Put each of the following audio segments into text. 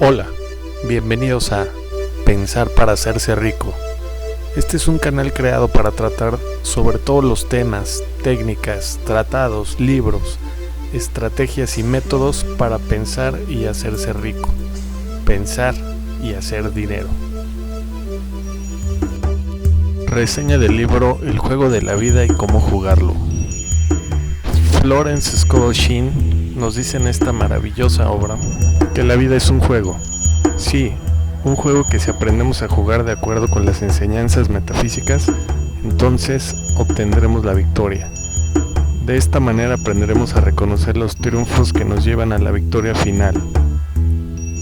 Hola, bienvenidos a Pensar para hacerse rico. Este es un canal creado para tratar sobre todos los temas, técnicas, tratados, libros, estrategias y métodos para pensar y hacerse rico. Pensar y hacer dinero. Reseña del libro El juego de la vida y cómo jugarlo. Florence Scovel Shinn nos dice en esta maravillosa obra que la vida es un juego. Sí, un juego que si aprendemos a jugar de acuerdo con las enseñanzas metafísicas, entonces obtendremos la victoria. De esta manera aprenderemos a reconocer los triunfos que nos llevan a la victoria final.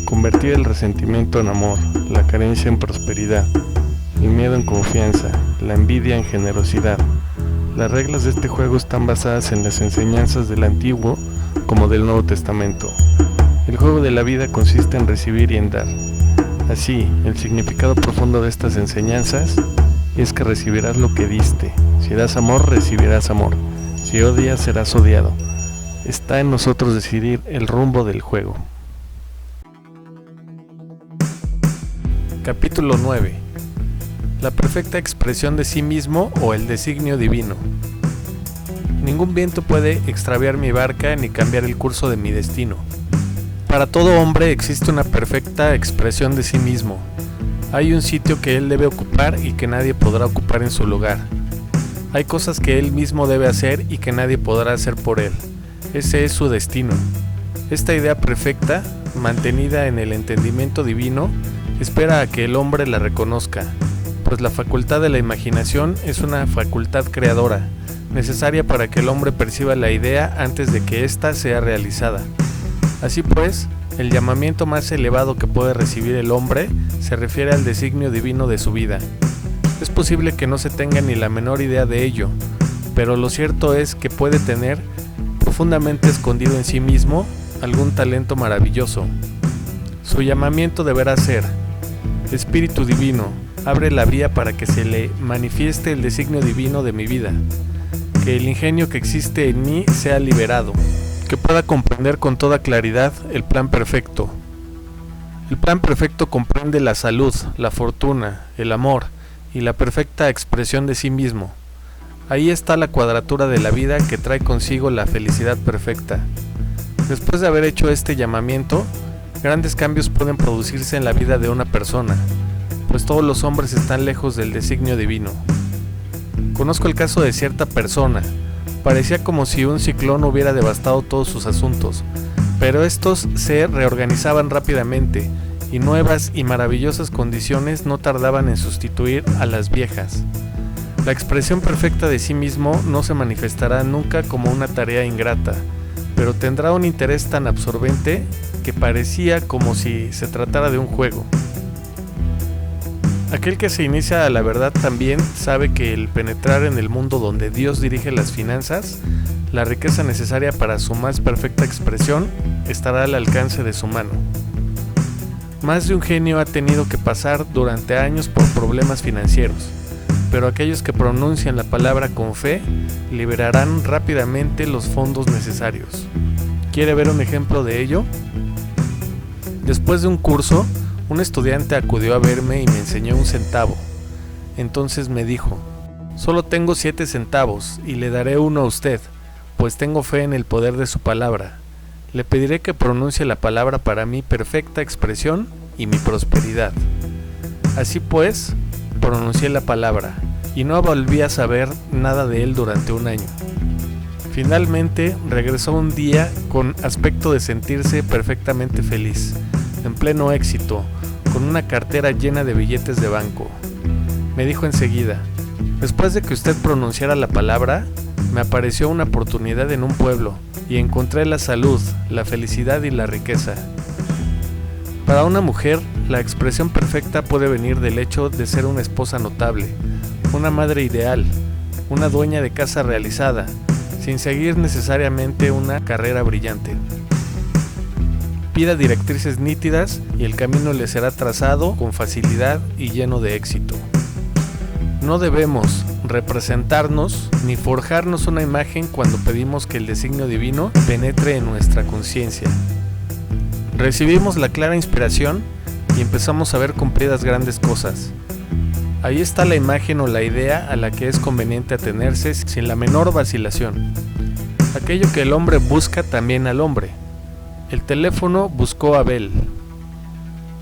Convertir el resentimiento en amor, la carencia en prosperidad, el miedo en confianza, la envidia en generosidad. Las reglas de este juego están basadas en las enseñanzas del Antiguo como del Nuevo Testamento. El juego de la vida consiste en recibir y en dar. Así, el significado profundo de estas enseñanzas es que recibirás lo que diste. Si das amor, recibirás amor. Si odias, serás odiado. Está en nosotros decidir el rumbo del juego. Capítulo 9. La perfecta expresión de sí mismo o el designio divino. Ningún viento puede extraviar mi barca ni cambiar el curso de mi destino. Para todo hombre existe una perfecta expresión de sí mismo. Hay un sitio que él debe ocupar y que nadie podrá ocupar en su lugar. Hay cosas que él mismo debe hacer y que nadie podrá hacer por él. Ese es su destino. Esta idea perfecta, mantenida en el entendimiento divino, espera a que el hombre la reconozca, pues la facultad de la imaginación es una facultad creadora, necesaria para que el hombre perciba la idea antes de que ésta sea realizada. Así pues, el llamamiento más elevado que puede recibir el hombre se refiere al designio divino de su vida. Es posible que no se tenga ni la menor idea de ello, pero lo cierto es que puede tener profundamente escondido en sí mismo algún talento maravilloso. Su llamamiento deberá ser: Espíritu Divino, abre la vía para que se le manifieste el designio divino de mi vida, que el ingenio que existe en mí sea liberado, que pueda comprender con toda claridad el plan perfecto. El plan perfecto comprende la salud, la fortuna, el amor y la perfecta expresión de sí mismo. Ahí está la cuadratura de la vida que trae consigo la felicidad perfecta. Después de haber hecho este llamamiento, grandes cambios pueden producirse en la vida de una persona, pues todos los hombres están lejos del designio divino. Conozco el caso de cierta persona. Parecía como si un ciclón hubiera devastado todos sus asuntos, pero estos se reorganizaban rápidamente y nuevas y maravillosas condiciones no tardaban en sustituir a las viejas. La expresión perfecta de sí mismo no se manifestará nunca como una tarea ingrata, pero tendrá un interés tan absorbente que parecía como si se tratara de un juego. Aquel que se inicia a la verdad también sabe que el penetrar en el mundo donde Dios dirige las finanzas, la riqueza necesaria para su más perfecta expresión, estará al alcance de su mano. Más de un genio ha tenido que pasar durante años por problemas financieros, pero aquellos que pronuncian la palabra con fe liberarán rápidamente los fondos necesarios. ¿Quiere ver un ejemplo de ello? Después de un curso, un estudiante acudió a verme y me enseñó 1 centavo. Entonces me dijo: solo tengo 7 centavos y le daré 1 a usted, pues tengo fe en el poder de su palabra. Le pediré que pronuncie la palabra para mi perfecta expresión y mi prosperidad. Así pues, pronuncié la palabra y no volví a saber nada de él durante 1 año. Finalmente regresó un día con aspecto de sentirse perfectamente feliz, en pleno éxito, con una cartera llena de billetes de banco. Me dijo enseguida: después de que usted pronunciara la palabra, me apareció una oportunidad en un pueblo y encontré la salud, la felicidad y la riqueza. Para una mujer, la expresión perfecta puede venir del hecho de ser una esposa notable, una madre ideal, una dueña de casa realizada, sin seguir necesariamente una carrera brillante. Pida directrices nítidas y el camino le será trazado con facilidad y lleno de éxito. No debemos representarnos ni forjarnos una imagen cuando pedimos que el designio divino penetre en nuestra conciencia. Recibimos la clara inspiración y empezamos a ver cumplidas grandes cosas. Ahí está la imagen o la idea a la que es conveniente atenerse sin la menor vacilación. Aquello que el hombre busca también al hombre. El teléfono buscó a Bell.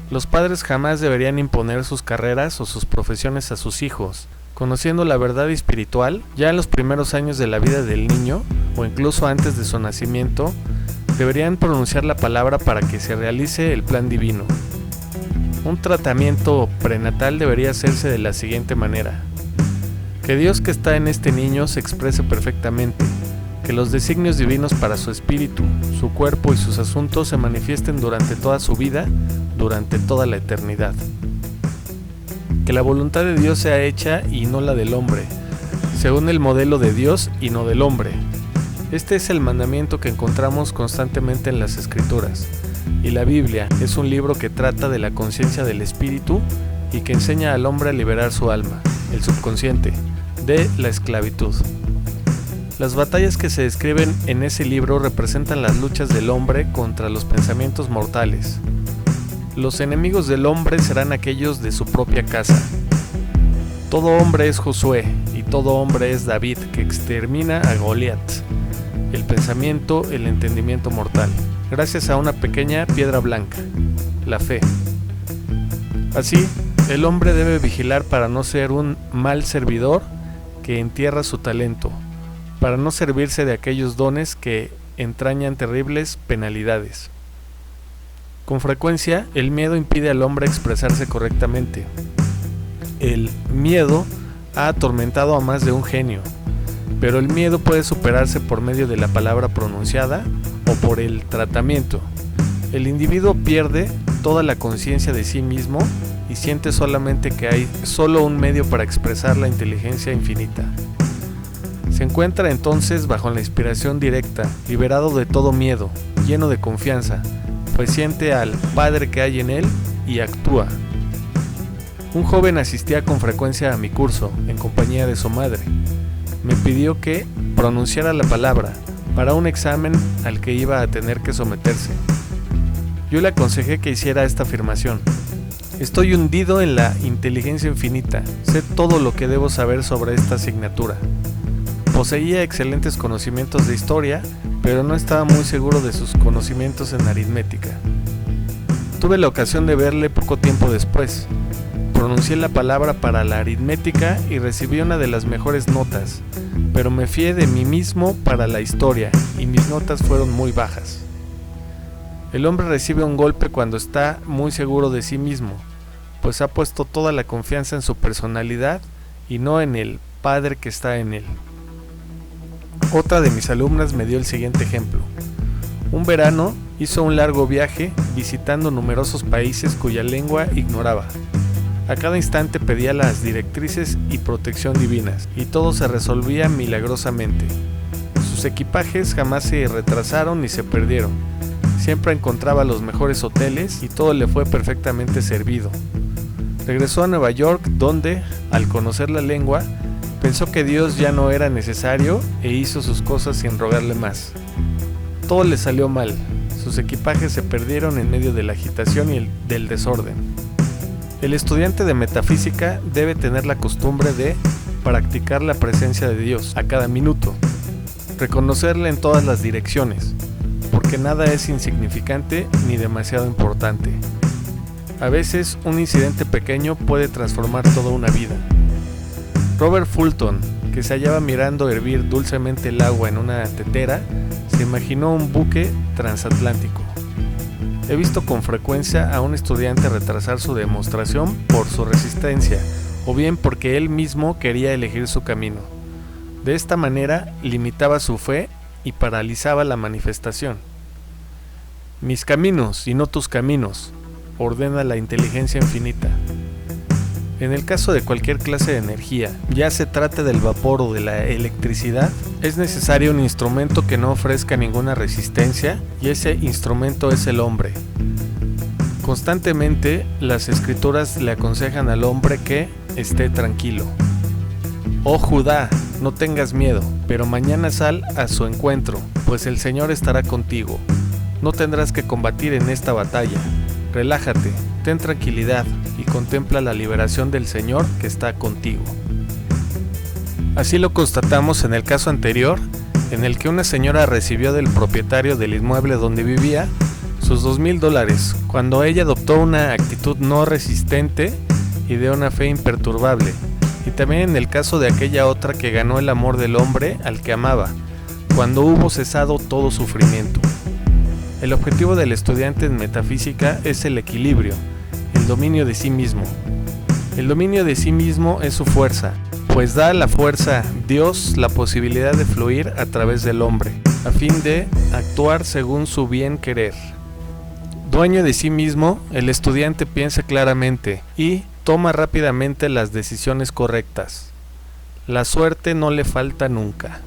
Los padres jamás deberían imponer sus carreras o sus profesiones a sus hijos. Conociendo la verdad espiritual, ya en los primeros años de la vida del niño, o incluso antes de su nacimiento, deberían pronunciar la palabra para que se realice el plan divino. Un tratamiento prenatal debería hacerse de la siguiente manera: que Dios que está en este niño se exprese perfectamente, que los designios divinos para su espíritu, su cuerpo y sus asuntos se manifiesten durante toda su vida, durante toda la eternidad. Que la voluntad de Dios sea hecha y no la del hombre, según el modelo de Dios y no del hombre. Este es el mandamiento que encontramos constantemente en las Escrituras, y la Biblia es un libro que trata de la conciencia del espíritu y que enseña al hombre a liberar su alma, el subconsciente, de la esclavitud. Las batallas que se describen en ese libro representan las luchas del hombre contra los pensamientos mortales. Los enemigos del hombre serán aquellos de su propia casa. Todo hombre es Josué y todo hombre es David, que extermina a Goliat, el pensamiento, el entendimiento mortal, gracias a una pequeña piedra blanca, la fe. Así, el hombre debe vigilar para no ser un mal servidor que entierra su talento, para no servirse de aquellos dones que entrañan terribles penalidades. Con frecuencia, el miedo impide al hombre expresarse correctamente. El miedo ha atormentado a más de un genio, pero el miedo puede superarse por medio de la palabra pronunciada o por el tratamiento. El individuo pierde toda la conciencia de sí mismo y siente solamente que hay solo un medio para expresar la inteligencia infinita. Se encuentra entonces bajo la inspiración directa, liberado de todo miedo, lleno de confianza, pues siente al Padre que hay en él y actúa. Un joven asistía con frecuencia a mi curso, en compañía de su madre. Me pidió que pronunciara la palabra para un examen al que iba a tener que someterse. Yo le aconsejé que hiciera esta afirmación: estoy hundido en la inteligencia infinita, sé todo lo que debo saber sobre esta asignatura. Poseía excelentes conocimientos de historia, pero no estaba muy seguro de sus conocimientos en aritmética. Tuve la ocasión de verle poco tiempo después. Pronuncié la palabra para la aritmética y recibí una de las mejores notas, pero me fié de mí mismo para la historia y mis notas fueron muy bajas. El hombre recibe un golpe cuando está muy seguro de sí mismo, pues ha puesto toda la confianza en su personalidad y no en el Padre que está en él. Otra de mis alumnas me dio el siguiente ejemplo. Un verano hizo un largo viaje visitando numerosos países cuya lengua ignoraba. A cada instante pedía las directrices y protección divinas, y todo se resolvía milagrosamente. Sus equipajes jamás se retrasaron ni se perdieron. Siempre encontraba los mejores hoteles y todo le fue perfectamente servido. Regresó a Nueva York, donde, al conocer la lengua, pensó que Dios ya no era necesario e hizo sus cosas sin rogarle más. Todo le salió mal. Sus equipajes se perdieron en medio de la agitación y del desorden. El estudiante de metafísica debe tener la costumbre de practicar la presencia de Dios a cada minuto, reconocerle en todas las direcciones, porque nada es insignificante ni demasiado importante. A veces un incidente pequeño puede transformar toda una vida. Robert Fulton, que se hallaba mirando hervir dulcemente el agua en una tetera, se imaginó un buque transatlántico. He visto con frecuencia a un estudiante retrasar su demostración por su resistencia, o bien porque él mismo quería elegir su camino. De esta manera limitaba su fe y paralizaba la manifestación. Mis caminos y no tus caminos, ordena la inteligencia infinita. En el caso de cualquier clase de energía, ya se trate del vapor o de la electricidad, es necesario un instrumento que no ofrezca ninguna resistencia, y ese instrumento es el hombre. Constantemente, las escrituras le aconsejan al hombre que esté tranquilo. Oh Judá, no tengas miedo, pero mañana sal a su encuentro, pues el Señor estará contigo. No tendrás que combatir en esta batalla. Relájate, ten tranquilidad y contempla la liberación del Señor que está contigo. Así lo constatamos en el caso anterior, en el que una señora recibió del propietario del inmueble donde vivía sus $2,000, cuando ella adoptó una actitud no resistente y de una fe imperturbable, y también en el caso de aquella otra que ganó el amor del hombre al que amaba, cuando hubo cesado todo sufrimiento. El objetivo del estudiante en metafísica es el equilibrio, el dominio de sí mismo. El dominio de sí mismo es su fuerza, pues da a la fuerza Dios la posibilidad de fluir a través del hombre, a fin de actuar según su bien querer. Dueño de sí mismo, el estudiante piensa claramente y toma rápidamente las decisiones correctas. La suerte no le falta nunca.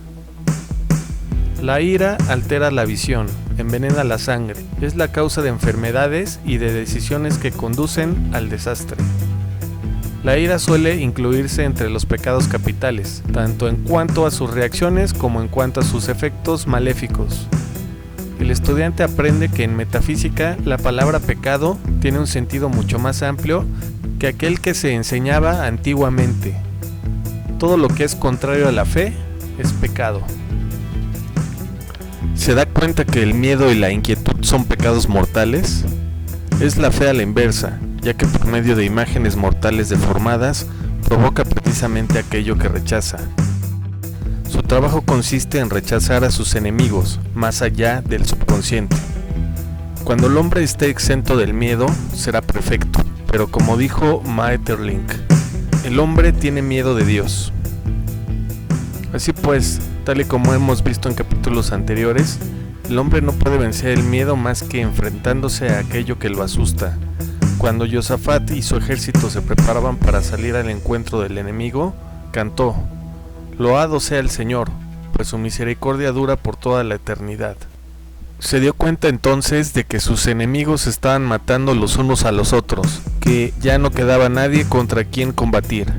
La ira altera la visión, envenena la sangre, es la causa de enfermedades y de decisiones que conducen al desastre. La ira suele incluirse entre los pecados capitales, tanto en cuanto a sus reacciones como en cuanto a sus efectos maléficos. El estudiante aprende que en metafísica la palabra pecado tiene un sentido mucho más amplio que aquel que se enseñaba antiguamente. Todo lo que es contrario a la fe es pecado. ¿Se da cuenta que el miedo y la inquietud son pecados mortales? Es la fe a la inversa, ya que por medio de imágenes mortales deformadas provoca precisamente aquello que rechaza. Su trabajo consiste en rechazar a sus enemigos, más allá del subconsciente. Cuando el hombre esté exento del miedo, será perfecto, pero como dijo Maeterlinck, el hombre tiene miedo de Dios. Así pues, tal y como hemos visto en capítulos anteriores, el hombre no puede vencer el miedo más que enfrentándose a aquello que lo asusta. Cuando Josafat y su ejército se preparaban para salir al encuentro del enemigo, cantó: «Loado sea el Señor, pues su misericordia dura por toda la eternidad». Se dio cuenta entonces de que sus enemigos estaban matando los unos a los otros, que ya no quedaba nadie contra quien combatir.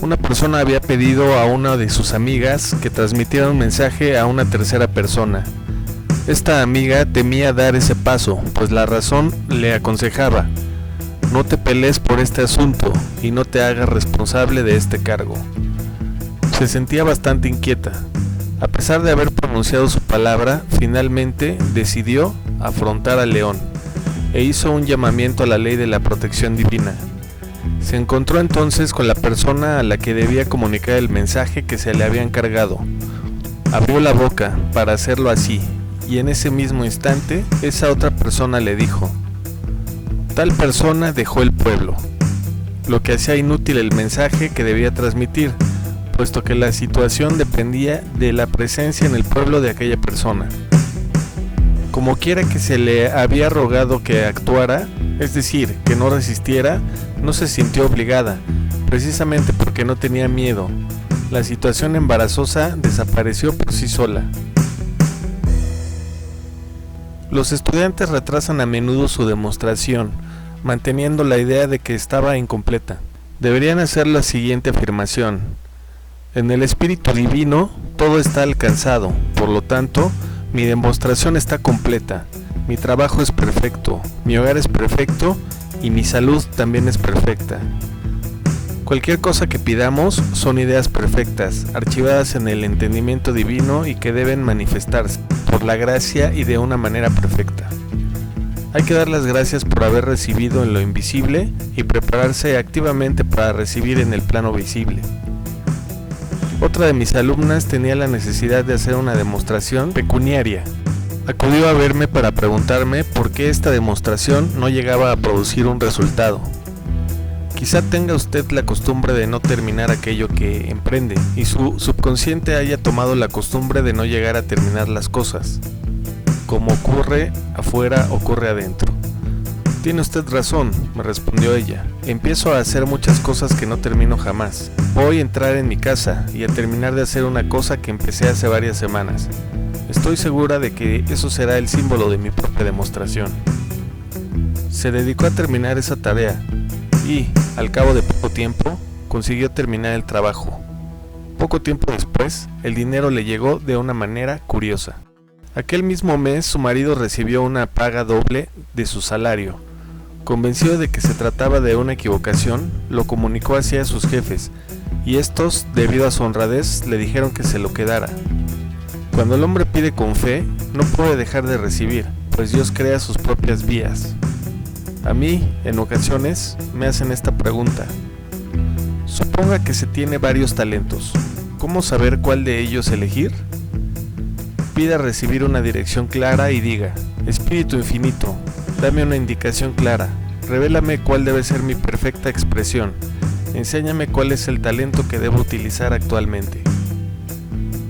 Una persona había pedido a una de sus amigas que transmitiera un mensaje a una tercera persona. Esta amiga temía dar ese paso, pues la razón le aconsejaba: no te pelees por este asunto y no te hagas responsable de este cargo. Se sentía bastante inquieta. A pesar de haber pronunciado su palabra, finalmente decidió afrontar al león e hizo un llamamiento a la ley de la protección divina. Se encontró entonces con la persona a la que debía comunicar el mensaje que se le había encargado. Abrió la boca para hacerlo así, y en ese mismo instante esa otra persona le dijo: tal persona dejó el pueblo, lo que hacía inútil el mensaje que debía transmitir, puesto que la situación dependía de la presencia en el pueblo de aquella persona. Como quiera que se le había rogado que actuara, es decir, que no resistiera, no se sintió obligada, precisamente porque no tenía miedo. La situación embarazosa desapareció por sí sola. Los estudiantes retrasan a menudo su demostración, manteniendo la idea de que estaba incompleta. Deberían hacer la siguiente afirmación: en el Espíritu Divino todo está alcanzado, por lo tanto, mi demostración está completa, mi trabajo es perfecto, mi hogar es perfecto y mi salud también es perfecta. Cualquier cosa que pidamos son ideas perfectas, archivadas en el entendimiento divino y que deben manifestarse por la gracia y de una manera perfecta. Hay que dar las gracias por haber recibido en lo invisible y prepararse activamente para recibir en el plano visible. Otra de mis alumnas tenía la necesidad de hacer una demostración pecuniaria. Acudió a verme para preguntarme por qué esta demostración no llegaba a producir un resultado. Quizá tenga usted la costumbre de no terminar aquello que emprende y su subconsciente haya tomado la costumbre de no llegar a terminar las cosas. Como ocurre afuera, ocurre adentro. Tiene usted razón, me respondió ella. Empiezo a hacer muchas cosas que no termino jamás. Voy a entrar en mi casa y a terminar de hacer una cosa que empecé hace varias semanas. Estoy segura de que eso será el símbolo de mi propia demostración. Se dedicó a terminar esa tarea y, al cabo de poco tiempo, consiguió terminar el trabajo. Poco tiempo después, el dinero le llegó de una manera curiosa. Aquel mismo mes su marido recibió una paga doble de su salario. Convencido de que se trataba de una equivocación, lo comunicó así a sus jefes, y estos, debido a su honradez, le dijeron que se lo quedara. Cuando el hombre pide con fe, no puede dejar de recibir, pues Dios crea sus propias vías. A mí, en ocasiones, me hacen esta pregunta. Suponga que se tiene varios talentos. ¿Cómo saber cuál de ellos elegir? Pida recibir una dirección clara y diga: Espíritu infinito, dame una indicación clara, revélame cuál debe ser mi perfecta expresión, enséñame cuál es el talento que debo utilizar actualmente.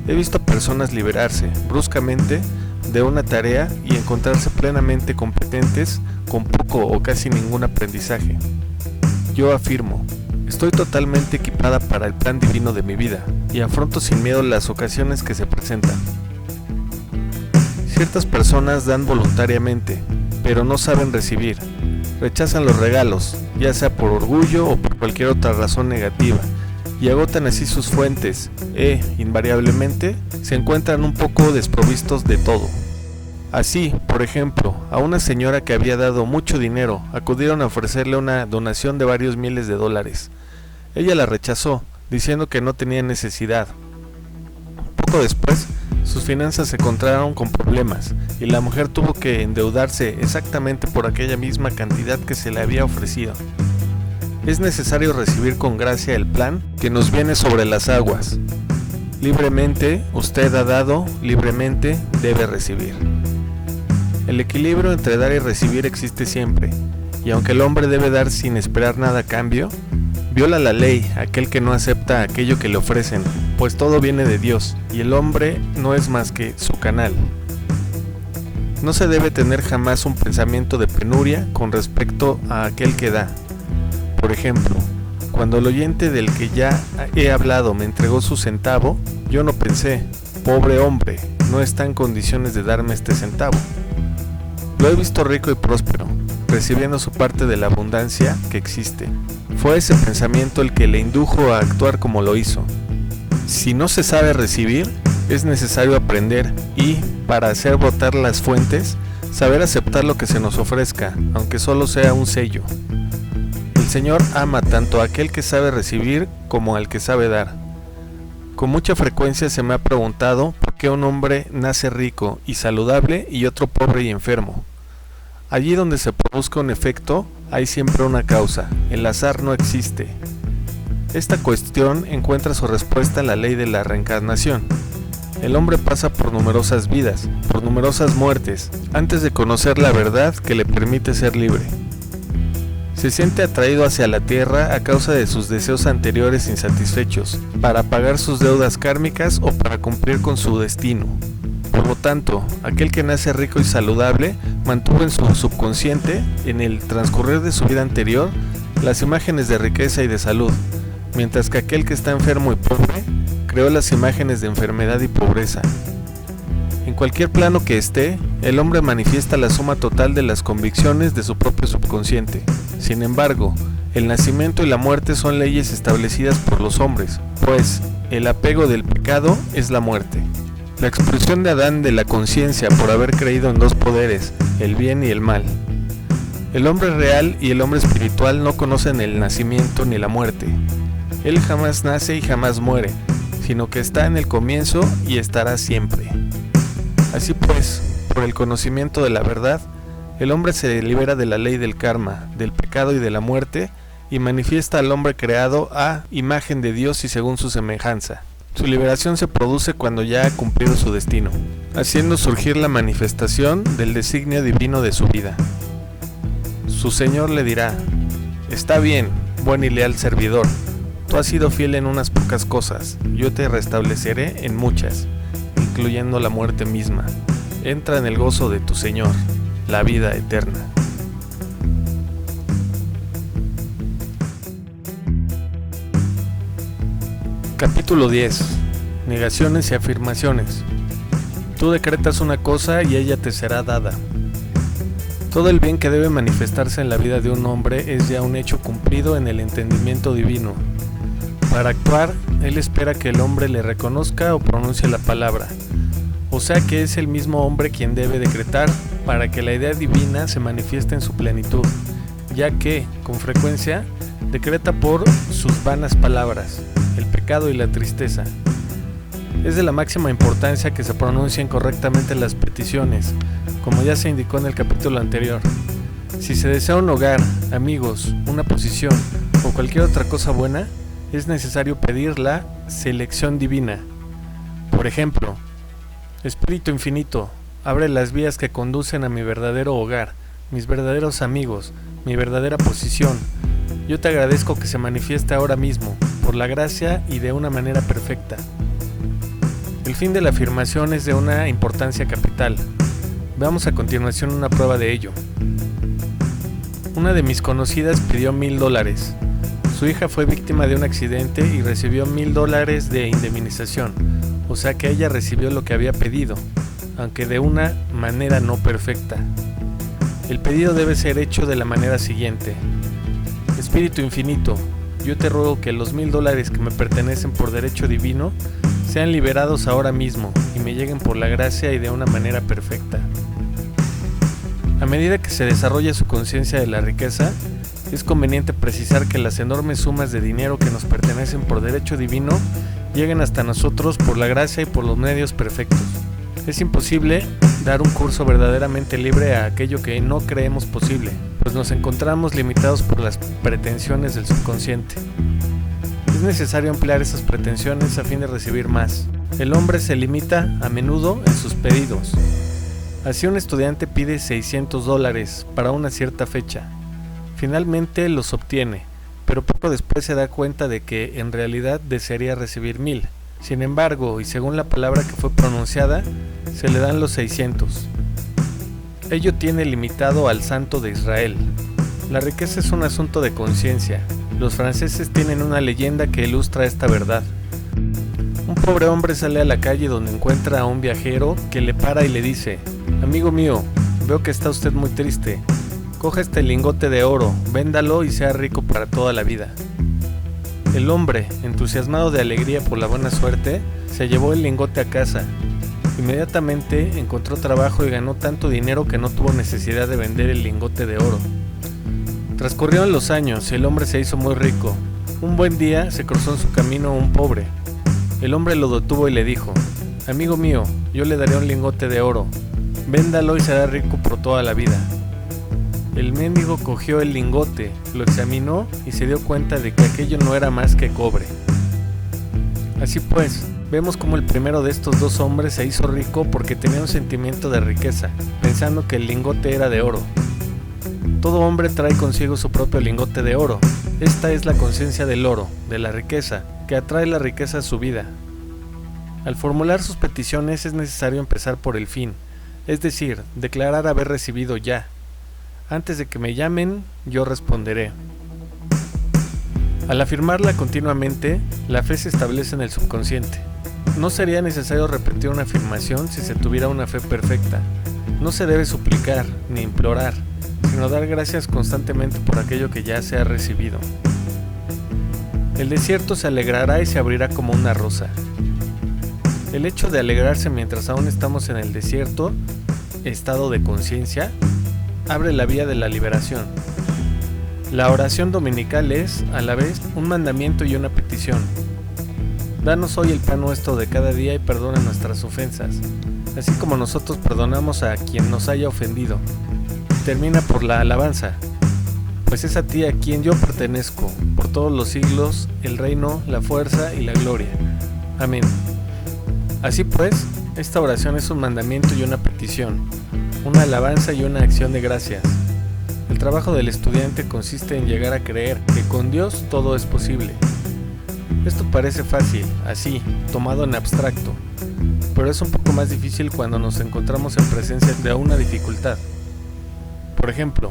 He visto personas liberarse bruscamente de una tarea y encontrarse plenamente competentes con poco o casi ningún aprendizaje. Yo afirmo, estoy totalmente equipada para el plan divino de mi vida y afronto sin miedo las ocasiones que se presentan. Ciertas personas dan voluntariamente, pero no saben recibir. Rechazan los regalos, ya sea por orgullo o por cualquier otra razón negativa, y agotan así sus fuentes invariablemente, se encuentran un poco desprovistos de todo. Así, por ejemplo, a una señora que había dado mucho dinero, acudieron a ofrecerle una donación de varios miles de dólares. Ella la rechazó, diciendo que no tenía necesidad. Poco después, sus finanzas se encontraron con problemas y la mujer tuvo que endeudarse exactamente por aquella misma cantidad que se le había ofrecido. Es necesario recibir con gracia el plan que nos viene sobre las aguas. Libremente usted ha dado, libremente debe recibir. El equilibrio entre dar y recibir existe siempre, y aunque el hombre debe dar sin esperar nada a cambio, viola la ley aquel que no acepta aquello que le ofrecen, pues todo viene de Dios, y el hombre no es más que su canal. No se debe tener jamás un pensamiento de penuria con respecto a aquel que da. Por ejemplo, cuando el oyente del que ya he hablado me entregó su centavo, yo no pensé, pobre hombre, no está en condiciones de darme este centavo. Lo he visto rico y próspero, recibiendo su parte de la abundancia que existe. Fue ese pensamiento el que le indujo a actuar como lo hizo. Si no se sabe recibir, es necesario aprender y, para hacer brotar las fuentes, saber aceptar lo que se nos ofrezca, aunque solo sea un sello. El Señor ama tanto a aquel que sabe recibir como al que sabe dar. Con mucha frecuencia se me ha preguntado por qué un hombre nace rico y saludable y otro pobre y enfermo. Allí donde se produzca un efecto, hay siempre una causa. El azar no existe. Esta cuestión encuentra su respuesta en la ley de la reencarnación. El hombre pasa por numerosas vidas, por numerosas muertes, antes de conocer la verdad que le permite ser libre. Se siente atraído hacia la tierra a causa de sus deseos anteriores insatisfechos, para pagar sus deudas kármicas o para cumplir con su destino. Por lo tanto, aquel que nace rico y saludable mantuvo en su subconsciente, en el transcurrir de su vida anterior, las imágenes de riqueza y de salud, mientras que aquel que está enfermo y pobre creó las imágenes de enfermedad y pobreza. En cualquier plano que esté, el hombre manifiesta la suma total de las convicciones de su propio subconsciente. Sin embargo, el nacimiento y la muerte son leyes establecidas por los hombres, pues el apego del pecado es la muerte. La expulsión de Adán de la conciencia por haber creído en dos poderes, el bien y el mal. El hombre real y el hombre espiritual no conocen el nacimiento ni la muerte. Él jamás nace y jamás muere, sino que está en el comienzo y estará siempre. Así pues, por el conocimiento de la verdad, el hombre se libera de la ley del karma, del pecado y de la muerte, y manifiesta al hombre creado a imagen de Dios y según su semejanza. Su liberación se produce cuando ya ha cumplido su destino, haciendo surgir la manifestación del designio divino de su vida. Su Señor le dirá: está bien, buen y leal servidor, tú has sido fiel en unas pocas cosas, yo te restableceré en muchas, incluyendo la muerte misma. Entra en el gozo de tu Señor, la vida eterna. Capítulo 10. Negaciones y afirmaciones. Tú decretas una cosa y ella te será dada. Todo el bien que debe manifestarse en la vida de un hombre es ya un hecho cumplido en el entendimiento divino. Para actuar, él espera que el hombre le reconozca o pronuncie la palabra, o O sea que es el mismo hombre quien debe decretar para que la idea divina se manifieste en su plenitud, ya que, con frecuencia, decreta por sus vanas palabras, el pecado y la tristeza. Es de la máxima importancia que se pronuncien correctamente las peticiones, como ya se indicó en el capítulo anterior. Si se desea un hogar, amigos, una posición o cualquier otra cosa buena, es necesario pedir la selección divina. Por ejemplo, Espíritu infinito, abre las vías que conducen a mi verdadero hogar, mis verdaderos amigos, mi verdadera posición. Yo te agradezco que se manifieste ahora mismo, por la gracia y de una manera perfecta. El fin de la afirmación es de una importancia capital. Veamos a continuación una prueba de ello. Una de mis conocidas pidió $1000. Su hija fue víctima de un accidente y recibió $1000 de indemnización, o sea que ella recibió lo que había pedido, aunque de una manera no perfecta. El pedido debe ser hecho de la manera siguiente: Espíritu infinito, yo te ruego que los $1000 que me pertenecen por derecho divino sean liberados ahora mismo y me lleguen por la gracia y de una manera perfecta. A medida que se desarrolla su conciencia de la riqueza, es conveniente precisar que las enormes sumas de dinero que nos pertenecen por derecho divino lleguen hasta nosotros por la gracia y por los medios perfectos. Es imposible dar un curso verdaderamente libre a aquello que no creemos posible, pues nos encontramos limitados por las pretensiones del subconsciente. Es necesario ampliar esas pretensiones a fin de recibir más. El hombre se limita a menudo en sus pedidos. Así un estudiante pide $600 para una cierta fecha. Finalmente los obtiene, pero poco después se da cuenta de que en realidad desearía recibir 1000. Sin embargo, y según la palabra que fue pronunciada, se le dan los 600. Ello tiene limitado al santo de Israel. La riqueza es un asunto de conciencia. Los franceses tienen una leyenda que ilustra esta verdad. Un pobre hombre sale a la calle donde encuentra a un viajero que le para y le dice: «Amigo mío, veo que está usted muy triste. Coja este lingote de oro, véndalo y sea rico para toda la vida». El hombre, entusiasmado de alegría por la buena suerte, se llevó el lingote a casa. Inmediatamente encontró trabajo y ganó tanto dinero que no tuvo necesidad de vender el lingote de oro. Transcurrieron los años y el hombre se hizo muy rico. Un buen día se cruzó en su camino un pobre. El hombre lo detuvo y le dijo: «Amigo mío, yo le daré un lingote de oro. Véndalo y será rico por toda la vida». El mendigo cogió el lingote, lo examinó y se dio cuenta de que aquello no era más que cobre. Así pues, vemos como el primero de estos dos hombres se hizo rico porque tenía un sentimiento de riqueza, pensando que el lingote era de oro. Todo hombre trae consigo su propio lingote de oro. Esta es la conciencia del oro, de la riqueza, que atrae la riqueza a su vida. Al formular sus peticiones es necesario empezar por el fin, es decir, declarar haber recibido ya. Antes de que me llamen, yo responderé. Al afirmarla continuamente, la fe se establece en el subconsciente. No sería necesario repetir una afirmación si se tuviera una fe perfecta. No se debe suplicar ni implorar, sino dar gracias constantemente por aquello que ya se ha recibido. El desierto se alegrará y se abrirá como una rosa. El hecho de alegrarse mientras aún estamos en el desierto, estado de conciencia, abre la vía de la liberación. La oración dominical es, a la vez, un mandamiento y una petición. Danos hoy el pan nuestro de cada día y perdona nuestras ofensas, así como nosotros perdonamos a quien nos haya ofendido. Termina por la alabanza, pues es a ti a quien yo pertenezco, por todos los siglos, el reino, la fuerza y la gloria. Amén. Así pues, esta oración es un mandamiento y una petición, una alabanza y una acción de gracias. El trabajo del estudiante consiste en llegar a creer que con Dios todo es posible. Esto parece fácil, así, tomado en abstracto, pero es un poco más difícil cuando nos encontramos en presencia de una dificultad. Por ejemplo,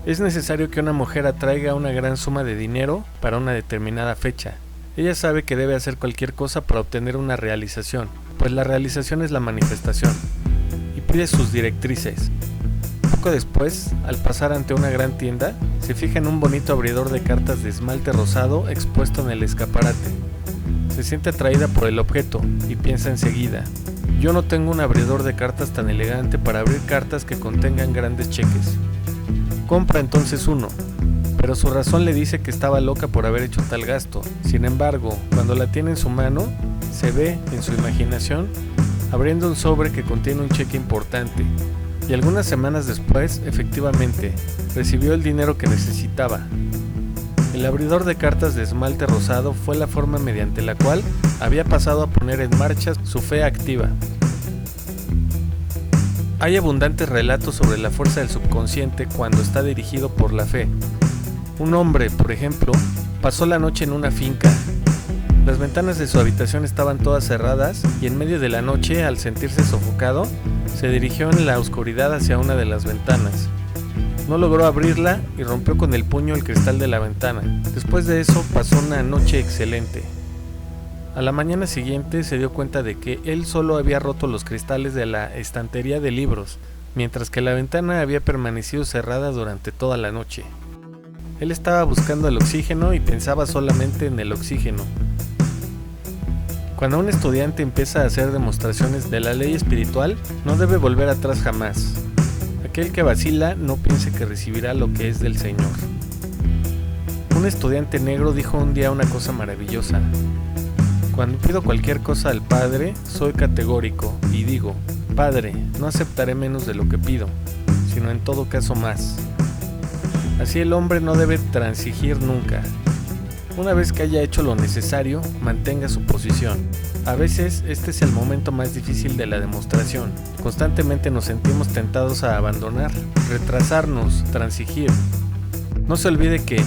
es necesario que una mujer atraiga una gran suma de dinero para una determinada fecha. Ella sabe que debe hacer cualquier cosa para obtener una realización, pues la realización es la manifestación, y pide sus directrices. Poco después, al pasar ante una gran tienda, se fija en un bonito abridor de cartas de esmalte rosado expuesto en el escaparate. Se siente atraída por el objeto y piensa enseguida: Yo no tengo un abridor de cartas tan elegante para abrir cartas que contengan grandes cheques. Compra entonces uno, pero su razón le dice que estaba loca por haber hecho tal gasto. Sin embargo, cuando la tiene en su mano, se ve, en su imaginación, abriendo un sobre que contiene un cheque importante. Y algunas semanas después, efectivamente, recibió el dinero que necesitaba. El abridor de cartas de esmalte rosado fue la forma mediante la cual había pasado a poner en marcha su fe activa. Hay abundantes relatos sobre la fuerza del subconsciente cuando está dirigido por la fe. Un hombre, por ejemplo, pasó la noche en una finca. Las ventanas de su habitación estaban todas cerradas y en medio de la noche, al sentirse sofocado, se dirigió en la oscuridad hacia una de las ventanas. No logró abrirla y rompió con el puño el cristal de la ventana. Después de eso pasó una noche excelente. A la mañana siguiente se dio cuenta de que él solo había roto los cristales de la estantería de libros, mientras que la ventana había permanecido cerrada durante toda la noche. Él estaba buscando el oxígeno y pensaba solamente en el oxígeno. Cuando un estudiante empieza a hacer demostraciones de la ley espiritual, no debe volver atrás jamás. Aquel que vacila no piense que recibirá lo que es del Señor. Un estudiante negro dijo un día una cosa maravillosa. Cuando pido cualquier cosa al Padre, soy categórico y digo, Padre, no aceptaré menos de lo que pido, sino en todo caso más. Así el hombre no debe transigir nunca. Una vez que haya hecho lo necesario, mantenga su posición. A veces este es el momento más difícil de la demostración. Constantemente nos sentimos tentados a abandonar, retrasarnos, transigir. No se olvide que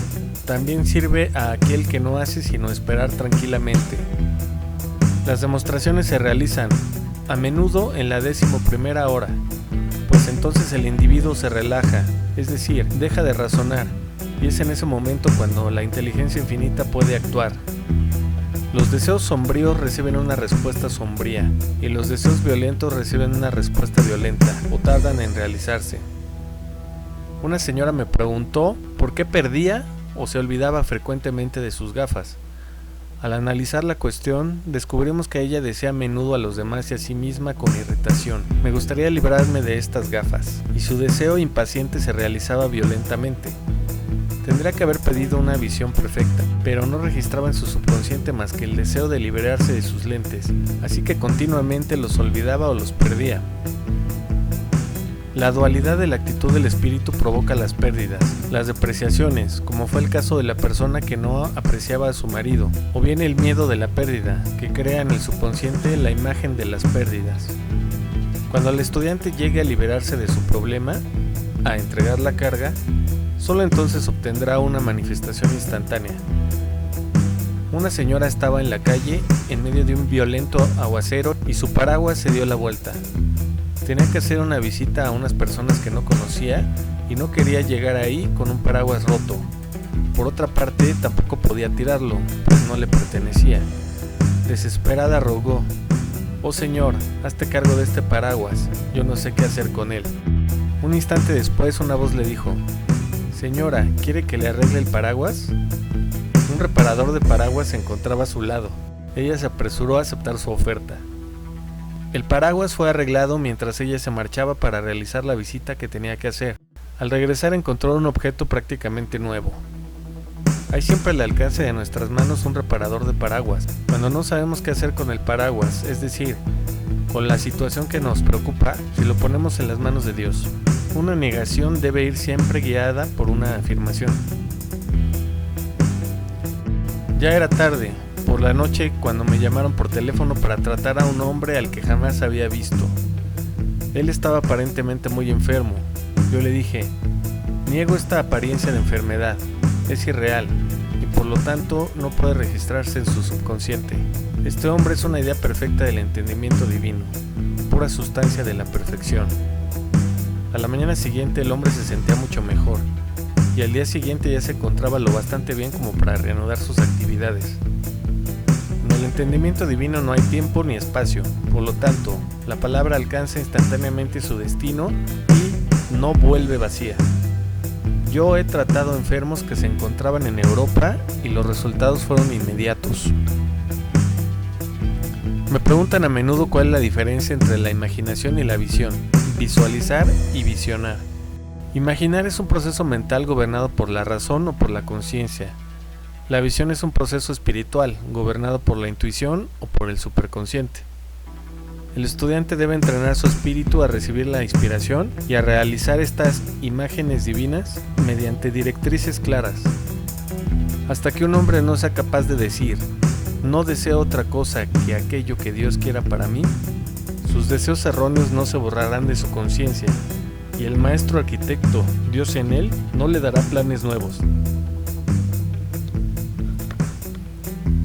también sirve a aquel que no hace sino esperar tranquilamente. Las demostraciones se realizan a menudo en la 11ª hora, pues entonces el individuo se relaja, es decir, deja de razonar, y es en ese momento cuando la inteligencia infinita puede actuar. Los deseos sombríos reciben una respuesta sombría, y los deseos violentos reciben una respuesta violenta, o tardan en realizarse. Una señora me preguntó por qué perdía o se olvidaba frecuentemente de sus gafas. Al analizar la cuestión, descubrimos que ella desea a menudo a los demás y a sí misma con irritación. Me gustaría librarme de estas gafas, y su deseo impaciente se realizaba violentamente. Tendría que haber pedido una visión perfecta, pero no registraba en su subconsciente más que el deseo de liberarse de sus lentes, así que continuamente los olvidaba o los perdía. La dualidad de la actitud del espíritu provoca las pérdidas, las depreciaciones, como fue el caso de la persona que no apreciaba a su marido, o bien el miedo de la pérdida, que crea en el subconsciente la imagen de las pérdidas. Cuando el estudiante llegue a liberarse de su problema, a entregar la carga, solo entonces obtendrá una manifestación instantánea. Una señora estaba en la calle en medio de un violento aguacero y su paraguas se dio la vuelta. Tenía que hacer una visita a unas personas que no conocía y no quería llegar ahí con un paraguas roto. Por otra parte, tampoco podía tirarlo, pues no le pertenecía. Desesperada rogó, «Oh Señor, hazte cargo de este paraguas, yo no sé qué hacer con él». Un instante después una voz le dijo, «Señora, ¿quiere que le arregle el paraguas?». Un reparador de paraguas se encontraba a su lado. Ella se apresuró a aceptar su oferta. El paraguas fue arreglado mientras ella se marchaba para realizar la visita que tenía que hacer. Al regresar encontró un objeto prácticamente nuevo. Hay siempre al alcance de nuestras manos un reparador de paraguas. Cuando no sabemos qué hacer con el paraguas, es decir, con la situación que nos preocupa, si lo ponemos en las manos de Dios. Una negación debe ir siempre guiada por una afirmación. Ya era tarde. Por la noche, cuando me llamaron por teléfono para tratar a un hombre al que jamás había visto. Él estaba aparentemente muy enfermo. Yo le dije, niego esta apariencia de enfermedad, es irreal, y por lo tanto no puede registrarse en su subconsciente. Este hombre es una idea perfecta del entendimiento divino, pura sustancia de la perfección. A la mañana siguiente el hombre se sentía mucho mejor, y al día siguiente ya se encontraba lo bastante bien como para reanudar sus actividades. En el entendimiento divino no hay tiempo ni espacio, por lo tanto, la palabra alcanza instantáneamente su destino y no vuelve vacía. Yo he tratado enfermos que se encontraban en Europa y los resultados fueron inmediatos. Me preguntan a menudo cuál es la diferencia entre la imaginación y la visión, visualizar y visionar. Imaginar es un proceso mental gobernado por la razón o por la conciencia. La visión es un proceso espiritual, gobernado por la intuición o por el superconsciente. El estudiante debe entrenar su espíritu a recibir la inspiración y a realizar estas imágenes divinas mediante directrices claras. Hasta que un hombre no sea capaz de decir, no deseo otra cosa que aquello que Dios quiera para mí, sus deseos erróneos no se borrarán de su conciencia, y el maestro arquitecto, Dios en él, no le dará planes nuevos.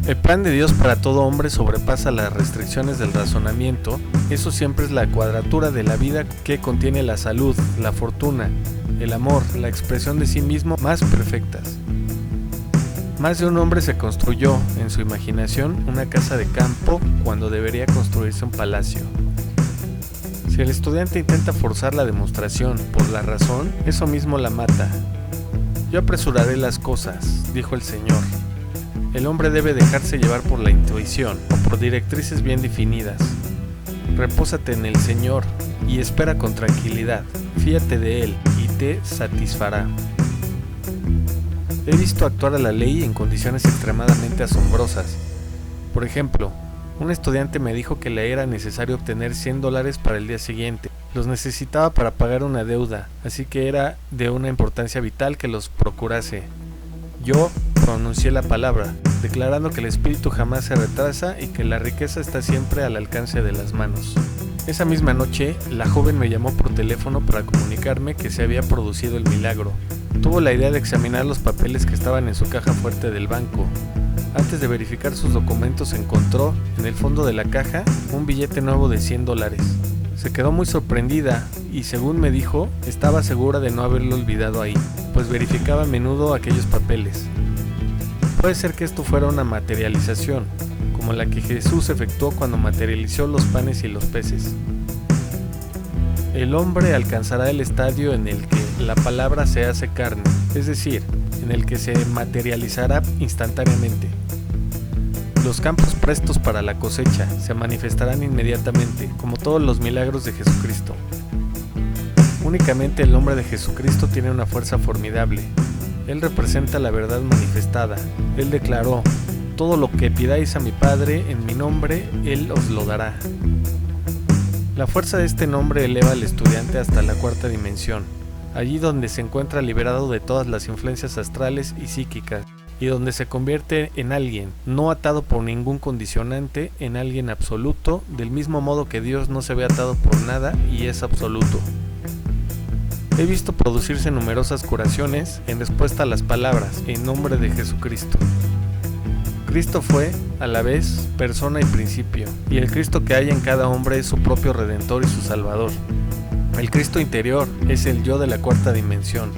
El plan de Dios para todo hombre sobrepasa las restricciones del razonamiento. Eso siempre es la cuadratura de la vida que contiene la salud, la fortuna, el amor, la expresión de sí mismo más perfectas. Más de un hombre se construyó, en su imaginación, una casa de campo cuando debería construirse un palacio. Si el estudiante intenta forzar la demostración por la razón, eso mismo la mata. Yo apresuraré las cosas, dijo el Señor. El hombre debe dejarse llevar por la intuición o por directrices bien definidas. Repósate en el Señor y espera con tranquilidad. Fíate de Él y te satisfará. He visto actuar a la ley en condiciones extremadamente asombrosas. Por ejemplo, un estudiante me dijo que le era necesario obtener $100 para el día siguiente. Los necesitaba para pagar una deuda, así que era de una importancia vital que los procurase. Yo pronuncié la palabra, declarando que el espíritu jamás se retrasa y que la riqueza está siempre al alcance de las manos. Esa misma noche, la joven me llamó por teléfono para comunicarme que se había producido el milagro. Tuvo la idea de examinar los papeles que estaban en su caja fuerte del banco. Antes de verificar sus documentos, encontró, en el fondo de la caja, un billete nuevo de $100. Se quedó muy sorprendida y, según me dijo, estaba segura de no haberlo olvidado ahí, pues verificaba a menudo aquellos papeles. Puede ser que esto fuera una materialización, como la que Jesús efectuó cuando materializó los panes y los peces. El hombre alcanzará el estadio en el que la palabra se hace carne, es decir, en el que se materializará instantáneamente. Los campos prestos para la cosecha se manifestarán inmediatamente, como todos los milagros de Jesucristo. Únicamente el nombre de Jesucristo tiene una fuerza formidable. Él representa la verdad manifestada. Él declaró, todo lo que pidáis a mi Padre en mi nombre, Él os lo dará. La fuerza de este nombre eleva al estudiante hasta la cuarta dimensión, allí donde se encuentra liberado de todas las influencias astrales y psíquicas, y donde se convierte en alguien, no atado por ningún condicionante, en alguien absoluto, del mismo modo que Dios no se ve atado por nada y es absoluto. He visto producirse numerosas curaciones en respuesta a las palabras, en nombre de Jesucristo. Cristo fue, a la vez, persona y principio, y el Cristo que hay en cada hombre es su propio Redentor y su Salvador. El Cristo interior es el yo de la cuarta dimensión,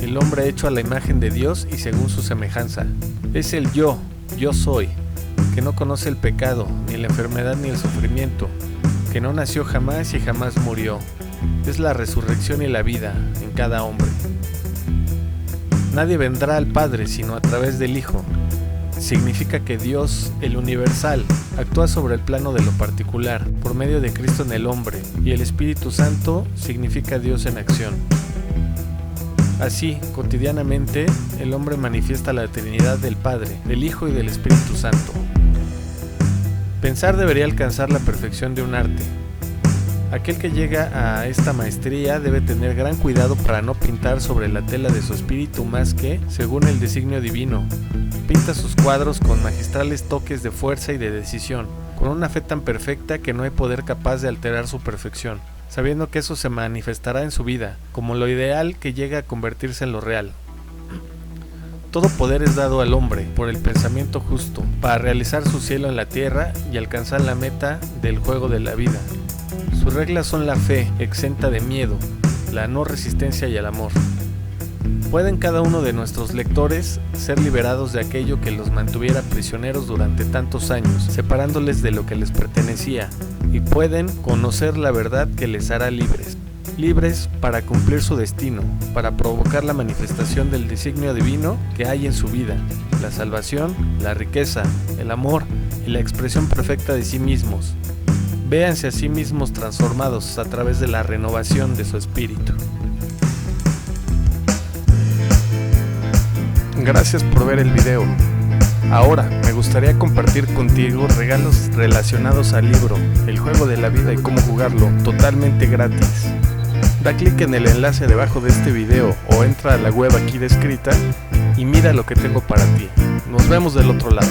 el hombre hecho a la imagen de Dios y según su semejanza. Es el yo soy, que no conoce el pecado, ni la enfermedad ni el sufrimiento, que no nació jamás y jamás murió. Es la resurrección y la vida en cada hombre. Nadie vendrá al Padre sino a través del Hijo. Significa que Dios, el universal, actúa sobre el plano de lo particular, por medio de Cristo en el hombre, y el Espíritu Santo significa Dios en acción. Así, cotidianamente, el hombre manifiesta la Trinidad del Padre, del Hijo y del Espíritu Santo. Pensar debería alcanzar la perfección de un arte. Aquel que llega a esta maestría debe tener gran cuidado para no pintar sobre la tela de su espíritu más que, según el designio divino, pinta sus cuadros con magistrales toques de fuerza y de decisión, con una fe tan perfecta que no hay poder capaz de alterar su perfección, sabiendo que eso se manifestará en su vida, como lo ideal que llega a convertirse en lo real. Todo poder es dado al hombre por el pensamiento justo, para realizar su cielo en la tierra y alcanzar la meta del juego de la vida. Sus reglas son la fe, exenta de miedo, la no resistencia y el amor. ¿Pueden cada uno de nuestros lectores ser liberados de aquello que los mantuviera prisioneros durante tantos años, separándoles de lo que les pertenecía, y pueden conocer la verdad que les hará libres? Libres para cumplir su destino, para provocar la manifestación del designio divino que hay en su vida, la salvación, la riqueza, el amor y la expresión perfecta de sí mismos. Véanse a sí mismos transformados a través de la renovación de su espíritu. Gracias por ver el video. Ahora me gustaría compartir contigo regalos relacionados al libro, El juego de la vida y cómo jugarlo, totalmente gratis. Da clic en el enlace debajo de este video o entra a la web aquí descrita y mira lo que tengo para ti. Nos vemos del otro lado.